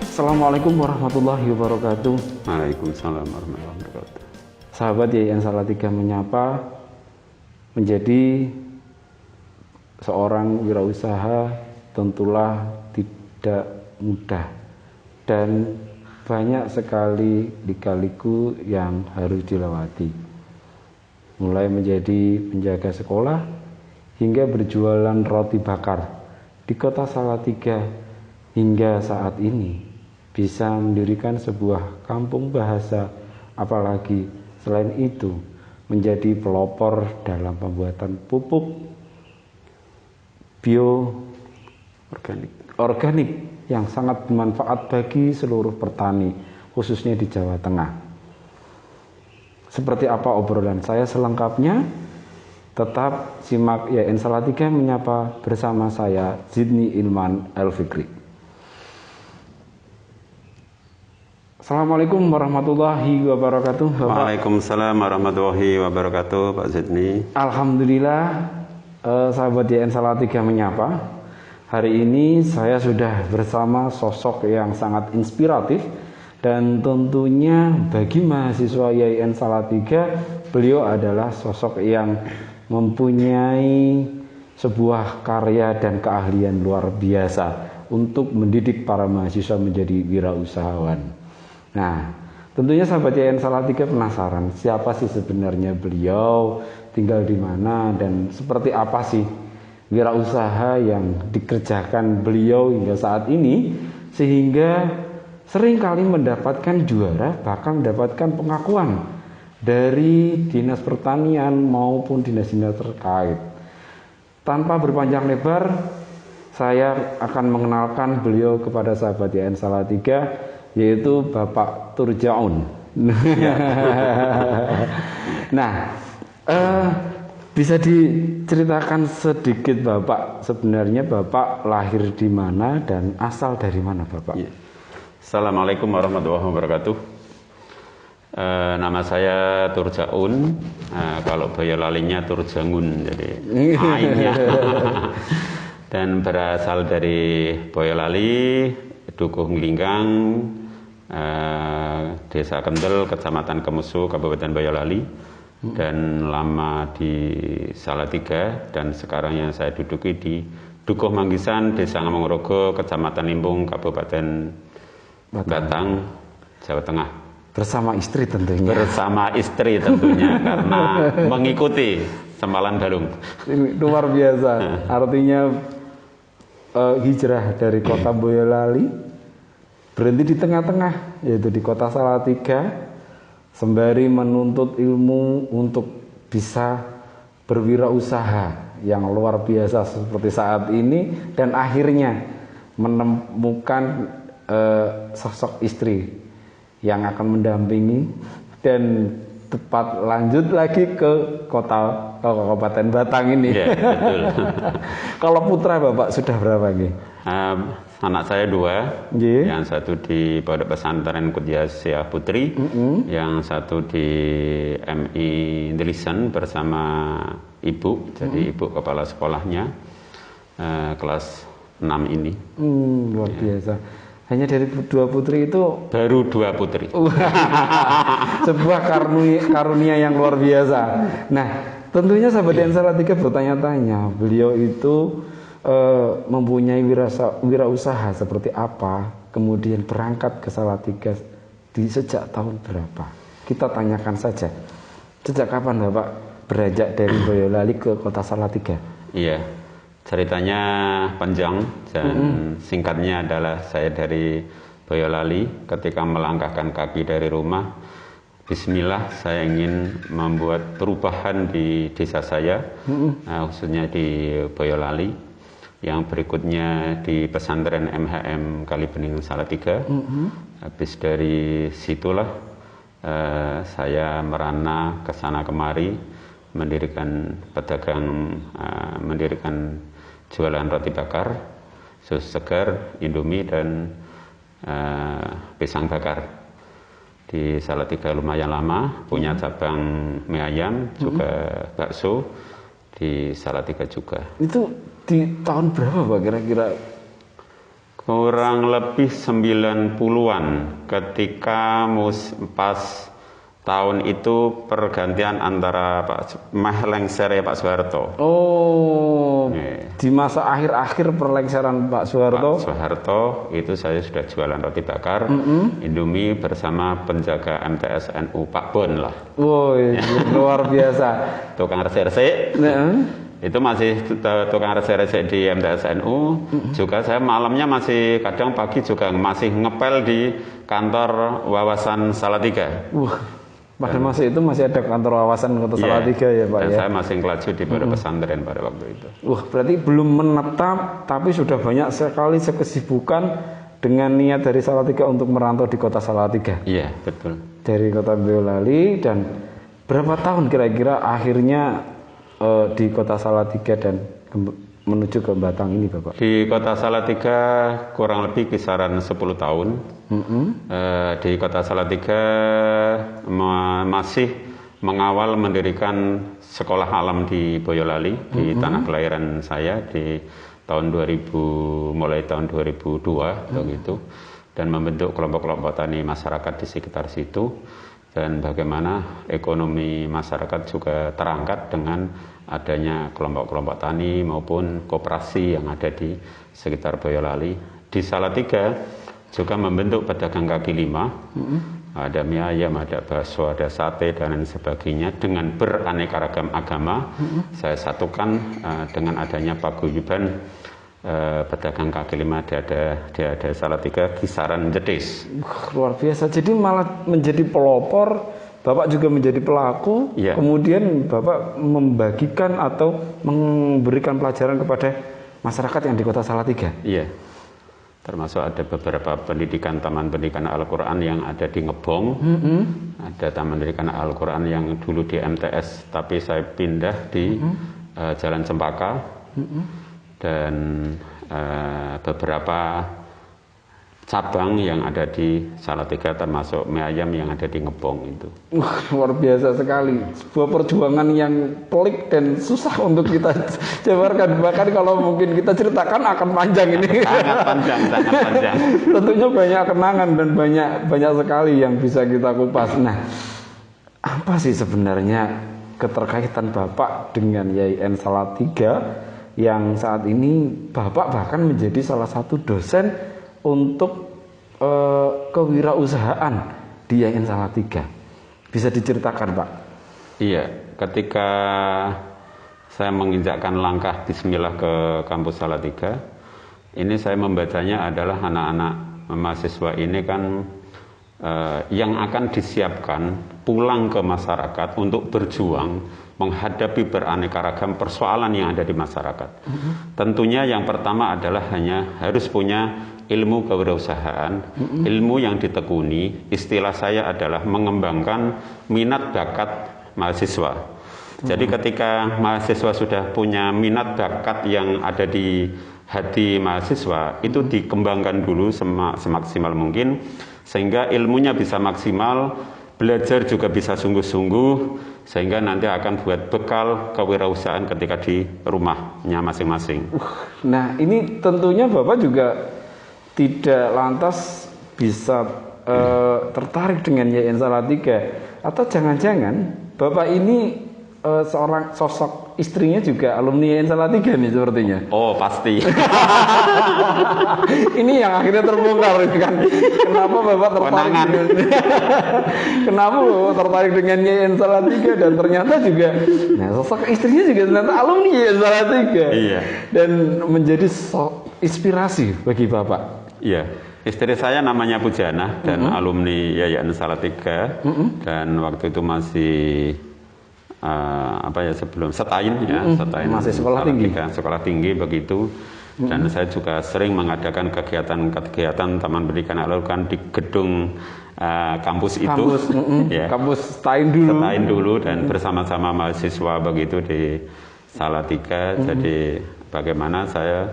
Assalamualaikum warahmatullahi wabarakatuh. Waalaikumsalam warahmatullahi wabarakatuh. Sahabat Yayan Salatiga menyapa. Menjadi seorang wirausaha tentulah tidak mudah dan banyak sekali lika-liku yang harus dilewati. Mulai menjadi penjaga sekolah hingga berjualan roti bakar di kota Salatiga hingga saat ini bisa mendirikan sebuah kampung bahasa, apalagi selain itu menjadi pelopor dalam pembuatan pupuk organik yang sangat bermanfaat bagi seluruh petani, khususnya di Jawa Tengah. Seperti apa obrolan saya selengkapnya? Tetap simak Yayan Salatiga menyapa bersama saya, Zidni Ilman El-Fikri. Assalamualaikum warahmatullahi wabarakatuh, Bapak. Waalaikumsalam warahmatullahi wabarakatuh, Pak Zidni. Alhamdulillah, sahabat Yayan Salatiga menyapa. Hari ini saya sudah bersama sosok yang sangat inspiratif dan tentunya bagi mahasiswa Yayan Salatiga, beliau adalah sosok yang mempunyai sebuah karya dan keahlian luar biasa untuk mendidik para mahasiswa menjadi wirausahawan. Nah, tentunya sahabat Yayan Salatiga penasaran siapa sih sebenarnya beliau, tinggal di mana, dan seperti apa sih wirausaha yang dikerjakan beliau hingga saat ini, sehingga seringkali mendapatkan juara, bahkan mendapatkan pengakuan dari dinas pertanian maupun dinas-dinas terkait. Tanpa berpanjang lebar, saya akan mengenalkan beliau kepada sahabat Yayan Salatiga, yaitu Bapak Turjaun. Ya. Nah, bisa diceritakan sedikit Bapak, sebenarnya Bapak lahir di mana dan asal dari mana Bapak? Ya. Assalamualaikum warahmatullahi wabarakatuh. Nama saya Turjaun. Kalau Boyolalinya Turjangun, jadi ainnya. Dan berasal dari Boyolali, Dukuh Nglinggang, Desa Kendel, Kecamatan Kemusu, Kabupaten Boyolali, dan lama di Salatiga, dan sekarang yang saya duduki di Dukuh Manggisan, Desa Ngamongrogo, Kecamatan Limbung, Kabupaten Batang, Jawa Tengah. Bersama istri tentunya. Bersama istri tentunya, karena mengikuti Sempalan Dalung. Ini luar biasa. Artinya hijrah dari kota Boyolali, berhenti di tengah-tengah, yaitu di kota Salatiga, sembari menuntut ilmu untuk bisa berwirausaha yang luar biasa seperti saat ini, dan akhirnya menemukan sosok istri yang akan mendampingi dan tepat lanjut lagi ke Kabupaten Batang ini. Ya, betul. Kalau putra Bapak sudah berapa nih? Anak saya 2, yang satu di Pondok Pesantren Kudiasiyah Putri, yang satu di MI Ndelisan bersama ibu, jadi ibu kepala sekolahnya, kelas 6 ini. Luar biasa. Hanya dari 2 putri itu? Baru 2 putri. Sebuah karunia yang luar biasa. Nah, tentunya sahabat Yayan Salatiga bertanya-tanya, beliau itu mempunyai wirausaha seperti apa, kemudian berangkat ke Salatiga sejak tahun berapa? Kita tanyakan saja. Sejak kapan Bapak beranjak dari Boyolali ke kota Salatiga? Iya, ceritanya panjang dan singkatnya adalah saya dari Boyolali. Ketika melangkahkan kaki dari rumah, bismillah, saya ingin membuat perubahan di desa saya, khususnya di Boyolali. Yang berikutnya di pesantren MHM Kalibening Salatiga. Habis dari situlah saya merana ke sana kemari, mendirikan mendirikan jualan roti bakar, sus segar, Indomie, dan pisang bakar. Di Salatiga lumayan lama, punya cabang mie ayam, juga bakso di Salatiga juga. Itu di tahun berapa Pak kira-kira? Kurang lebih 90-an ketika pas tahun itu pergantian antara lengser ya Pak Soeharto. Oh, di masa akhir-akhir perlengseran Pak Soeharto. Pak Soeharto itu saya sudah jualan roti bakar, Indomie bersama penjaga MTS NU Pak Bon lah. Woi, luar biasa. Tukang resik. Itu masih tukang resik di MTS NU. Juga saya malamnya masih kadang pagi juga masih ngepel di kantor Wawasan Salatiga. Pada masa itu masih ada kantor Wawasan Kota Salatiga ya Pak dan ya. saya masih ngelaju di pondok pesantren pada waktu itu. Berarti belum menetap tapi sudah banyak sekali kesibukan dengan niat dari Salatiga untuk merantau di Kota Salatiga. Iya, betul. Dari Kota Boyolali, dan berapa tahun kira-kira akhirnya di Kota Salatiga dan menuju ke Batang ini Bapak? Di Kota Salatiga kurang lebih kisaran 10 tahun. Di Kota Salatiga masih mengawal mendirikan sekolah alam di Boyolali, di tanah kelahiran saya di tahun 2000, mulai tahun 2002 begitu, dan membentuk kelompok-kelompok tani masyarakat di sekitar situ, dan bagaimana ekonomi masyarakat juga terangkat dengan adanya kelompok-kelompok tani maupun koperasi yang ada di sekitar Boyolali. Di Salatiga juga membentuk pedagang kaki lima, ada mie ayam, ada bakso, ada sate dan lain sebagainya dengan beraneka ragam agama. Saya satukan dengan adanya paguyuban pedagang kaki lima di ada Salatiga kisaran Jetis. Luar biasa. Jadi malah menjadi pelopor, Bapak juga menjadi pelaku, kemudian Bapak membagikan atau memberikan pelajaran kepada masyarakat yang di Kota Salatiga. Iya. Termasuk ada beberapa Taman Pendidikan Al-Quran yang ada di Ngebong, ada Taman Pendidikan Al-Quran yang dulu di MTS, tapi saya pindah di Jalan Cempaka, dan beberapa cabang yang ada di Salatiga termasuk mie ayam yang ada di Ngebong itu. Luar biasa sekali. Sebuah perjuangan yang pelik dan susah untuk kita jabarkan. Bahkan kalau mungkin kita ceritakan akan panjang ini. Sangat panjang. Tentunya banyak kenangan dan banyak sekali yang bisa kita kupas. Nah, apa sih sebenarnya keterkaitan Bapak dengan YIN Salatiga yang saat ini Bapak bahkan menjadi salah satu dosen untuk kewirausahaan di YIN Salatiga? Bisa diceritakan Pak? Iya, ketika saya menginjakkan langkah bismillah ke kampus Salatiga, ini saya membacanya adalah anak-anak mahasiswa ini kan yang akan disiapkan pulang ke masyarakat untuk berjuang menghadapi beraneka ragam persoalan yang ada di masyarakat. Tentunya yang pertama adalah harus punya ilmu kewirausahaan, ilmu yang ditekuni. Istilah saya adalah mengembangkan minat bakat mahasiswa. Jadi ketika mahasiswa sudah punya minat bakat yang ada di hati mahasiswa, itu dikembangkan dulu semaksimal mungkin, sehingga ilmunya bisa maksimal, belajar juga bisa sungguh-sungguh, sehingga nanti akan buat bekal kewirausahaan ketika di rumahnya masing-masing. Nah, ini tentunya Bapak juga tidak lantas bisa tertarik dengan YIN Salatiga, atau jangan-jangan Bapak ini seorang sosok istrinya juga alumni YIN Salatiga nih sepertinya. Oh, pasti. Ini yang akhirnya terbongkar kan. Kenapa Bapak tertarik dengan kenapa Bapak tertarik dengan YIN Salatiga, dan ternyata juga sosok istrinya juga ternyata alumni YIN Salatiga. Iya. Dan menjadi inspirasi bagi Bapak. Iya. Istri saya namanya Pujana dan alumni YIN Salatiga, dan waktu itu masih sebelum Setain masih sekolah tinggi begitu. Dan saya juga sering mengadakan kegiatan Taman Pendidikan Al-Quran di gedung kampus itu, kampus Setain dulu, dan bersama-sama mahasiswa begitu di Salatiga. Jadi bagaimana saya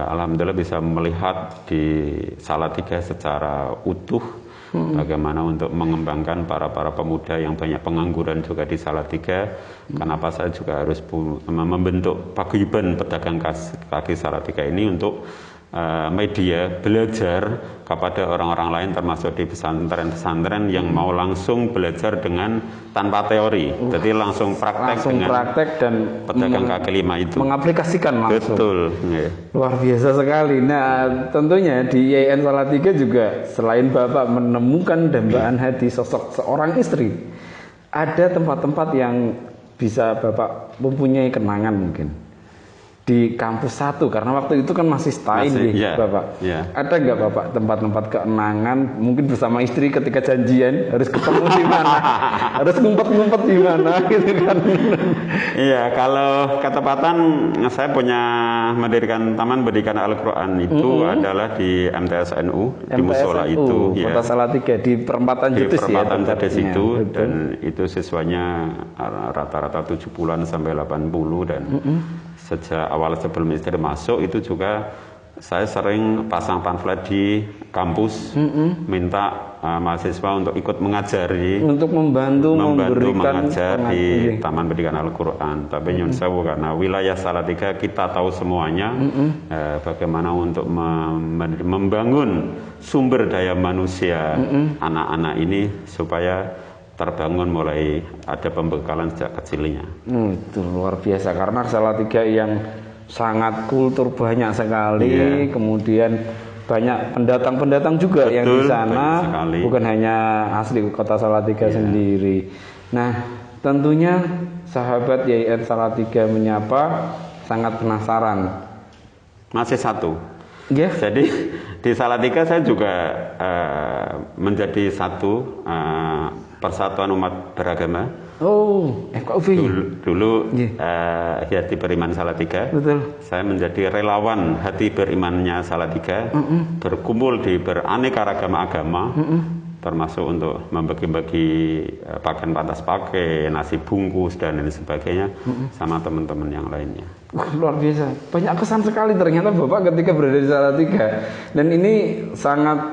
alhamdulillah bisa melihat di Salatiga secara utuh Bagaimana untuk mengembangkan para pemuda yang banyak pengangguran juga di Salatiga. Kenapa saya juga harus membentuk paguyuban pedagang kaki Salatiga ini untuk media belajar kepada orang-orang lain, termasuk di pesantren-pesantren yang mau langsung belajar dengan tanpa teori, jadi langsung praktek dan pedagang kaki lima itu mengaplikasikan langsung. Betul, luar biasa sekali. Nah, tentunya di YN Salatiga juga selain Bapak menemukan dambaan hati sosok seorang istri, ada tempat-tempat yang bisa Bapak mempunyai kenangan mungkin di kampus 1, karena waktu itu kan masih stain Bapak. Ada nggak Bapak tempat-tempat kenangan mungkin bersama istri ketika janjian harus ketemu di mana, harus ngumpet-ngumpet di mana gitu kan? Iya, kalau ketepatan saya punya mendirikan Taman Pendidikan Al-Quran itu adalah di MTSNU, di musola itu, Kota Salatiga, di perempatan Jetis itu, dan itu siswanya rata-rata 70-an sampai 80 dan sejak awal sebelum istri masuk itu juga saya sering pasang pamflet di kampus minta mahasiswa untuk ikut mengajari, untuk membantu mengajar di Taman Pendidikan Al-Quran. Tapi nyun sewu, karena wilayah Salatiga kita tahu semuanya, bagaimana untuk membangun sumber daya manusia anak-anak ini supaya terbangun mulai ada pembekalan sejak kecilnya. Itu luar biasa, karena Salatiga yang sangat kultur banyak sekali, kemudian banyak pendatang-pendatang juga. Betul, yang di sana bukan hanya asli kota Salatiga sendiri. Nah, tentunya sahabat YN Salatiga menyapa sangat penasaran. Masih satu. Jadi di Salatiga saya juga menjadi satu Persatuan Umat Beragama. Dulu Hati Beriman Salatiga. Betul. Saya menjadi relawan Hati Berimannya Salatiga, berkumpul di beraneka ragam agama, termasuk untuk membagi-bagi pakaian pantas pakai, nasi bungkus dan lain sebagainya, sama teman-teman yang lainnya. Luar biasa, banyak kesan sekali ternyata Bapak ketika berada di Salatiga, dan ini sangat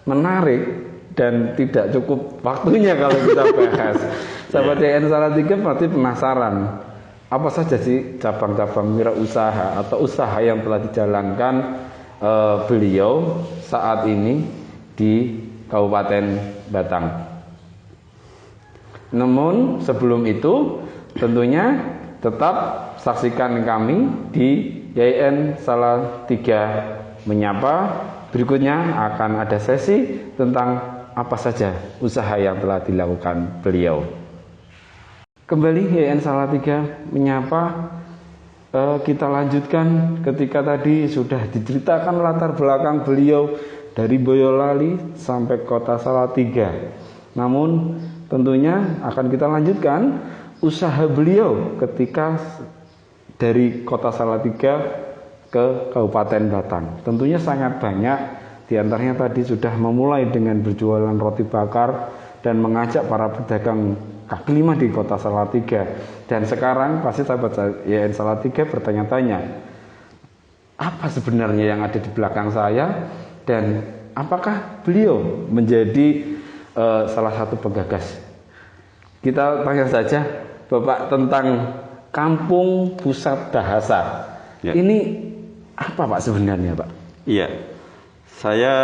menarik dan tidak cukup waktunya kalau kita bahas. Sahabat YN Salatiga pasti penasaran, apa saja sih cabang-cabang wirausaha atau usaha yang telah dijalankan beliau saat ini di Kabupaten Batang. Namun sebelum itu tentunya tetap saksikan kami di YN Salatiga Menyapa. Berikutnya akan ada sesi tentang apa saja usaha yang telah dilakukan beliau. Kembali YN Salatiga Menyapa, kita lanjutkan ketika tadi sudah diceritakan latar belakang beliau dari Boyolali sampai kota Salatiga. Namun tentunya akan kita lanjutkan usaha beliau ketika dari kota Salatiga ke Kabupaten Batang. Tentunya sangat banyak. Di antaranya tadi sudah memulai dengan berjualan roti bakar dan mengajak para pedagang kaki lima di kota Salatiga. Dan sekarang pasti sahabat YN Salatiga bertanya-tanya, apa sebenarnya yang ada di belakang saya, dan apakah beliau menjadi salah satu penggagas. Kita tanya saja Bapak tentang Kampung Pusat Bahasa. Ini apa Pak sebenarnya Pak? Iya, saya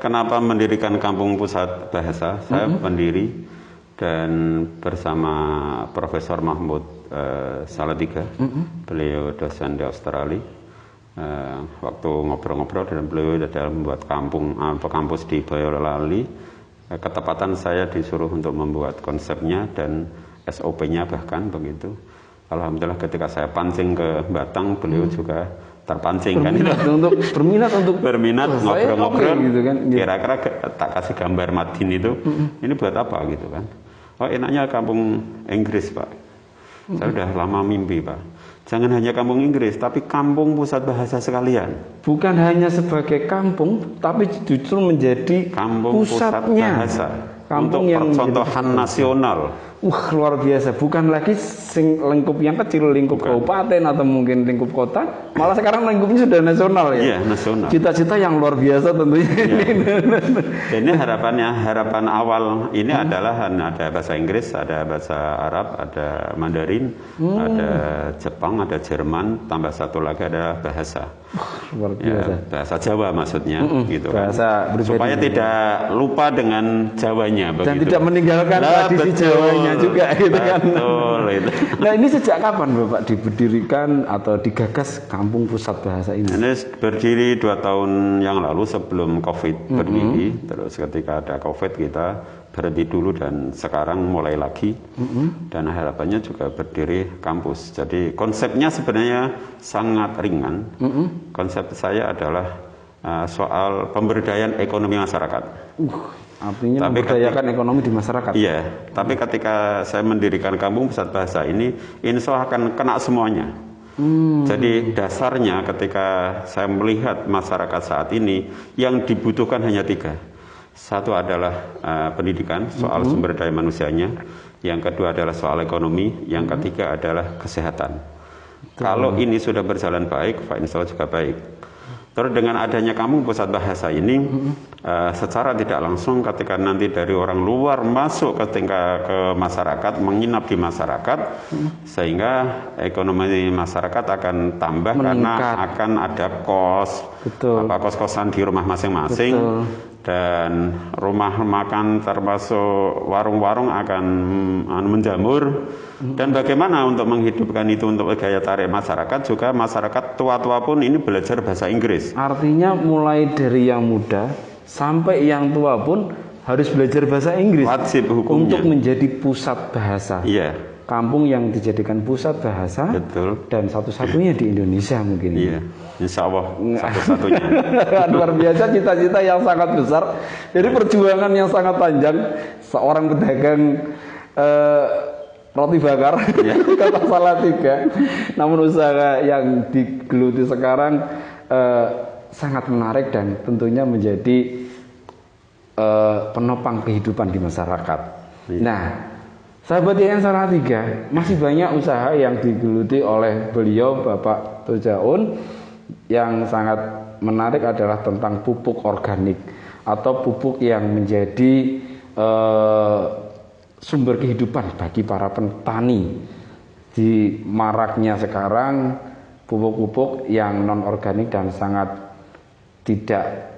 kenapa mendirikan Kampung Pusat Bahasa? Saya pendiri dan bersama Profesor Mahmud Salatiga, beliau dosen di Australia. Waktu ngobrol-ngobrol dan beliau sudah membuat kampus di Boyolali. Ketepatan saya disuruh untuk membuat konsepnya dan SOP-nya bahkan begitu. Alhamdulillah ketika saya pancing ke Batang, beliau juga terpancing berminat untuk ngobrol-ngobrol gitu kan. Kira-kira tak kasih gambar Madin itu, ini buat apa gitu kan. Oh enaknya kampung Inggris Pak. Saya udah lama mimpi Pak. Jangan hanya kampung Inggris, tapi kampung pusat bahasa sekalian. Bukan hanya sebagai kampung, tapi justru menjadi kampung pusatnya. Pusat bahasa. Kampung untuk yang percontohan nasional Luar biasa. Bukan lagi lingkup yang kecil, lingkup kabupaten atau mungkin lingkup kota, malah sekarang lingkupnya sudah nasional ya. Iya, nasional. Cita-cita yang luar biasa tentunya. Dan ini harapan awal ini adalah ada bahasa Inggris, ada bahasa Arab, ada Mandarin, ada Jepang, ada Jerman, tambah satu lagi ada bahasa. Luar biasa. Bahasa Jawa maksudnya, gitu bahasa kan. Supaya tidak lupa dengan Jawanya, dan begitu. tidak meninggalkan tradisi Jawanya juga, gitu kan. Betul, itu. Nah, ini sejak kapan Bapak didirikan atau digagas Kampung Pusat Bahasa ini? Ini berdiri 2 tahun yang lalu sebelum COVID berdiri. Terus ketika ada COVID kita berhenti dulu dan sekarang mulai lagi. Dan harapannya juga berdiri kampus. Jadi konsepnya sebenarnya sangat ringan. Konsep saya adalah soal pemberdayaan ekonomi masyarakat. Artinya memberdayakan ekonomi di masyarakat. Iya, tapi ketika saya mendirikan Kampung Pusat Bahasa ini, insya Allah akan kena semuanya. Jadi dasarnya ketika saya melihat masyarakat saat ini, yang dibutuhkan hanya 3. Satu adalah pendidikan, soal sumber daya manusianya. Yang kedua adalah soal ekonomi. Yang ketiga adalah kesehatan. Kalau ini sudah berjalan baik, insya Allah juga baik. Terus dengan adanya Kampung Pusat Bahasa ini, secara tidak langsung ketika nanti dari orang luar masuk ke masyarakat, menginap di masyarakat, sehingga ekonomi masyarakat akan tambah. Meningkat. Karena akan ada kos-kosan di rumah masing-masing. Dan rumah makan termasuk warung-warung akan menjamur. Dan bagaimana untuk menghidupkan itu untuk gaya tarik masyarakat, juga masyarakat tua-tua pun ini belajar bahasa Inggris. Artinya mulai dari yang muda sampai yang tua pun harus belajar bahasa Inggris. Wajib hukumnya. Untuk menjadi pusat bahasa. Iya. Kampung yang dijadikan pusat bahasa. Betul. Dan satu-satunya di Indonesia mungkin. Iya, insya Allah satu-satunya. Luar biasa, cita-cita yang sangat besar. Jadi perjuangan yang sangat panjang. Seorang pedagang roti bakar, kata Salatiga. Namun usaha yang digeluti sekarang sangat menarik dan tentunya menjadi penopang kehidupan di masyarakat. Nah, sahabat YN Salatiga, masih banyak usaha yang digeluti oleh beliau Bapak Tojaun. Yang sangat menarik adalah tentang pupuk organik atau pupuk yang menjadi sumber kehidupan bagi para petani. Di maraknya sekarang pupuk-pupuk yang non organik dan sangat tidak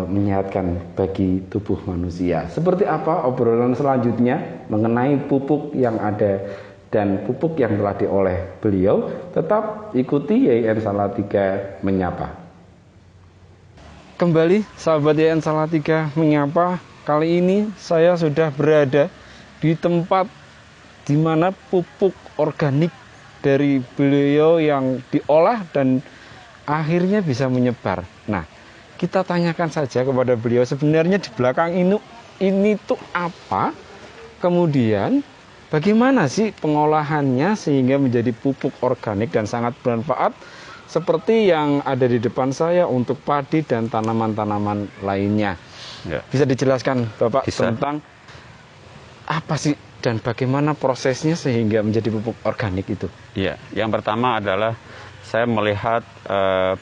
menyehatkan bagi tubuh manusia. Seperti apa obrolan selanjutnya mengenai pupuk yang ada dan pupuk yang telah diolah beliau? Tetap ikuti YN Salatiga Menyapa. Kembali sahabat YN Salatiga Menyapa. Kali ini saya sudah berada di tempat di mana pupuk organik dari beliau yang diolah dan akhirnya bisa menyebar. Nah, kita tanyakan saja kepada beliau sebenarnya di belakang ini tuh apa, kemudian bagaimana sih pengolahannya sehingga menjadi pupuk organik dan sangat bermanfaat seperti yang ada di depan saya untuk padi dan tanaman-tanaman lainnya. Ya. Bisa dijelaskan Bapak tentang apa sih dan bagaimana prosesnya sehingga menjadi pupuk organik itu? Ya, yang pertama adalah saya melihat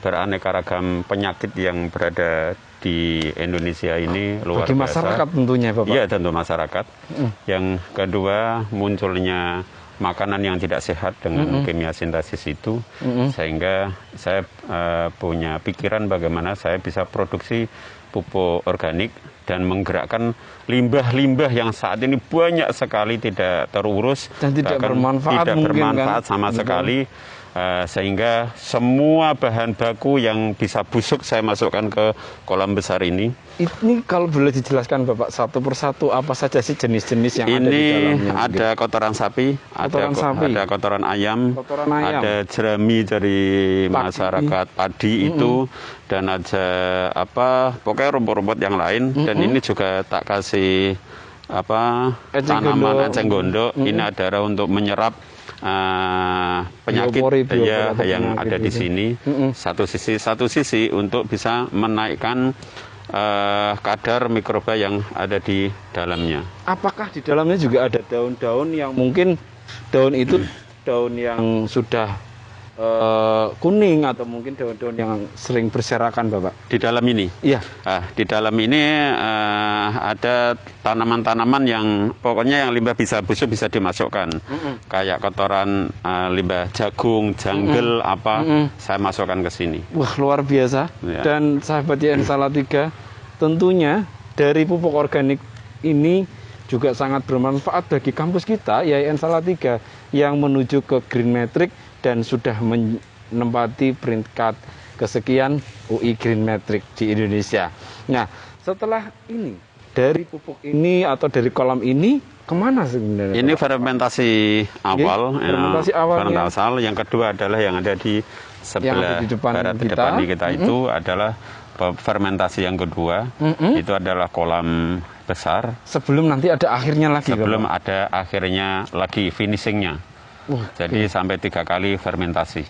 beraneka ragam penyakit yang berada di Indonesia ini luar bagi biasa. Masyarakat tentunya Bapak? Iya, tentu masyarakat. Yang kedua, munculnya makanan yang tidak sehat dengan kimia sintesis itu, sehingga saya punya pikiran bagaimana saya bisa produksi pupuk organik dan menggerakkan limbah-limbah yang saat ini banyak sekali tidak terurus dan tidak bermanfaat sama sekali. Sehingga semua bahan baku yang bisa busuk saya masukkan ke kolam besar ini. Ini kalau boleh dijelaskan Bapak satu persatu apa saja sih jenis-jenis yang ada di dalamnya? Ini ada kotoran sapi, ada kotoran ayam, ada jerami dari masyarakat padi itu, dan ada pokoknya rumput-rumput yang lain. Dan ini juga tak kasih tanaman eceng gondok. Ini adalah untuk menyerap penyakit yang ada di sini. Satu sisi untuk bisa menaikkan kadar mikroba yang ada di dalamnya. Apakah di dalamnya juga ada daun-daun yang mungkin daun itu daun yang sudah kuning atau mungkin daun-daun yang sering berserakan, Bapak? Di dalam ini? Iya. Di dalam ini ada tanaman-tanaman yang pokoknya yang limbah bisa busuk bisa dimasukkan. Kayak kotoran limbah jagung, janggel, saya masukkan ke sini. Wah, luar biasa. Ya. Dan sahabat YN Salatiga, tentunya dari pupuk organik ini juga sangat bermanfaat bagi kampus kita, YN Salatiga, yang menuju ke Green Matrix dan sudah menempati peringkat kesekian UI Green Matrix di Indonesia. Nah, setelah ini, dari pupuk ini atau dari kolam ini, kemana sebenarnya? Ini fermentasi awal. Fermentasi awalnya. Fermentasi awal. Yang kedua adalah yang ada di sebelah barat depan kita itu adalah fermentasi yang kedua. Itu adalah kolam besar. Sebelum nanti ada akhirnya lagi. Sebelum ada akhirnya lagi finishingnya. Jadi sampai 3 kali fermentasi.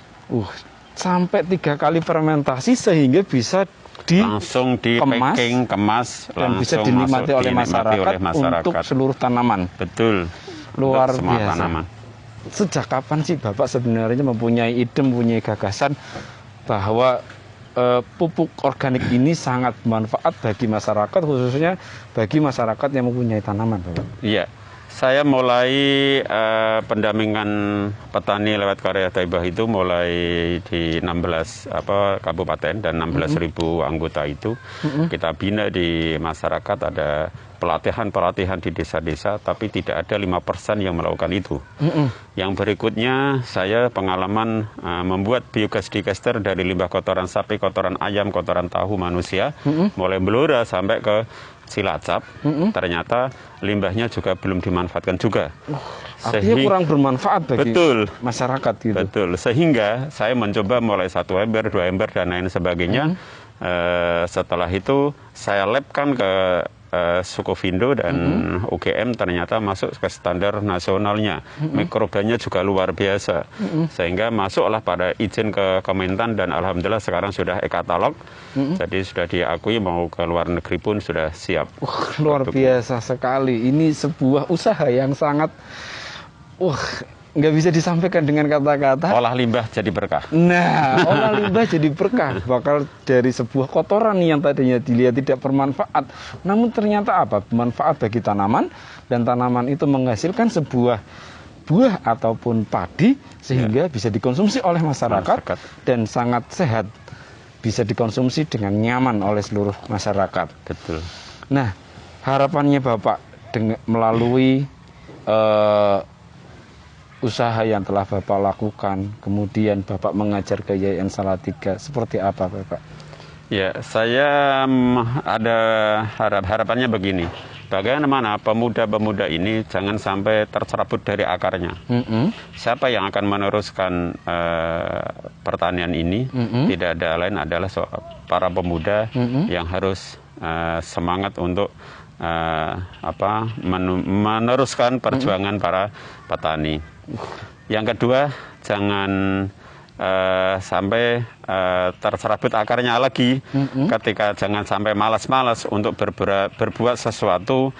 Sampai 3 kali fermentasi sehingga bisa langsung di-packing, kemas, dan bisa dinikmati oleh masyarakat untuk seluruh tanaman. Betul. Luar semua biasa. Tanaman. Sejak kapan sih Bapak sebenarnya mempunyai ide, mempunyai gagasan bahwa pupuk organik ini sangat bermanfaat bagi masyarakat, khususnya bagi masyarakat yang mempunyai tanaman, Bapak? Iya. Saya mulai pendampingan petani lewat Karya Thaibah itu mulai di 16 kabupaten dan 16.000 anggota itu. Kita bina di masyarakat, ada pelatihan-pelatihan di desa-desa, tapi tidak ada 5% yang melakukan itu. Yang berikutnya saya pengalaman membuat biogas digester dari limbah kotoran sapi, kotoran ayam, kotoran tahu manusia, mulai Blora sampai ke Cilacap, ternyata limbahnya juga belum dimanfaatkan juga. Artinya kurang bermanfaat bagi masyarakat gitu. Betul, sehingga saya mencoba mulai 1 ember, 2 ember, dan lain sebagainya. Setelah itu saya labkan ke Sukovindo dan UGM, ternyata masuk ke standar nasionalnya. Mikrobanya juga luar biasa. Sehingga masuklah pada izin ke Kementan dan alhamdulillah sekarang sudah e-katalog. Jadi sudah diakui, mau ke luar negeri pun sudah siap. Luar biasa sekali. Ini sebuah usaha yang sangat nggak bisa disampaikan dengan kata-kata. Olah limbah jadi berkah. Nah, olah limbah jadi berkah. Bakal dari sebuah kotoran yang tadinya dilihat tidak bermanfaat, namun ternyata bermanfaat bagi tanaman, dan tanaman itu menghasilkan sebuah buah ataupun padi sehingga bisa dikonsumsi oleh masyarakat dan sangat sehat, bisa dikonsumsi dengan nyaman oleh seluruh masyarakat. Betul. Nah, harapannya Bapak melalui usaha yang telah Bapak lakukan, kemudian Bapak mengajar ke YN Salatiga, seperti apa Bapak? Ya, saya ada harapannya begini. Bagaimana pemuda-pemuda ini jangan sampai tercerabut dari akarnya. Siapa yang akan meneruskan pertanian ini? Tidak ada lain adalah para pemuda yang harus semangat untuk meneruskan perjuangan para petani. Yang kedua, jangan sampai terserabut akarnya lagi. Ketika jangan sampai malas-malas untuk berbuat sesuatu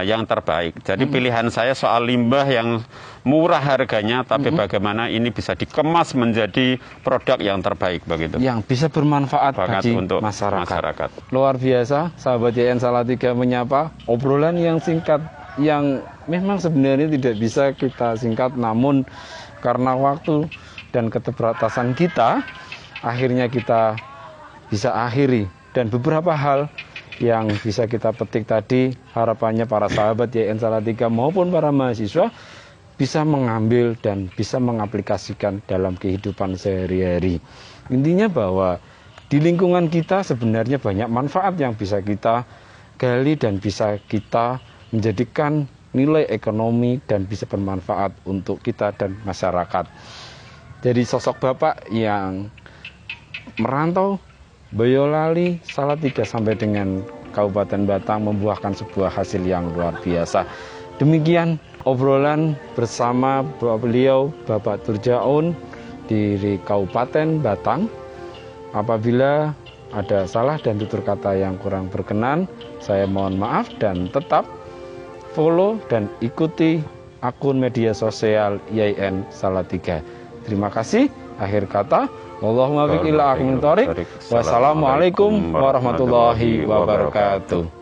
yang terbaik. Jadi pilihan saya soal limbah yang murah harganya, tapi bagaimana ini bisa dikemas menjadi produk yang terbaik begitu. Yang bisa bermanfaat bagi untuk masyarakat. Luar biasa, sahabat YN Salatiga menyapa, obrolan yang singkat yang memang sebenarnya tidak bisa kita singkat, namun karena waktu dan keterbatasan kita, akhirnya kita bisa akhiri. Dan beberapa hal yang bisa kita petik tadi, harapannya para sahabat YN Salatiga maupun para mahasiswa bisa mengambil dan bisa mengaplikasikan dalam kehidupan sehari-hari. Intinya bahwa di lingkungan kita sebenarnya banyak manfaat yang bisa kita gali dan bisa kita menjadikan nilai ekonomi dan bisa bermanfaat untuk kita dan masyarakat. Jadi sosok Bapak yang merantau Boyolali Salatiga sampai dengan Kabupaten Batang membuahkan sebuah hasil yang luar biasa. Demikian obrolan bersama beliau Bapak Turjaun dari Kabupaten Batang. Apabila ada salah dan tutur kata yang kurang berkenan, saya mohon maaf, dan tetap follow dan ikuti akun media sosial YIN Salatiga. Terima kasih. Akhir kata, Allahumma biqillah akhmin thorik. Wassalamualaikum warahmatullahi wabarakatuh.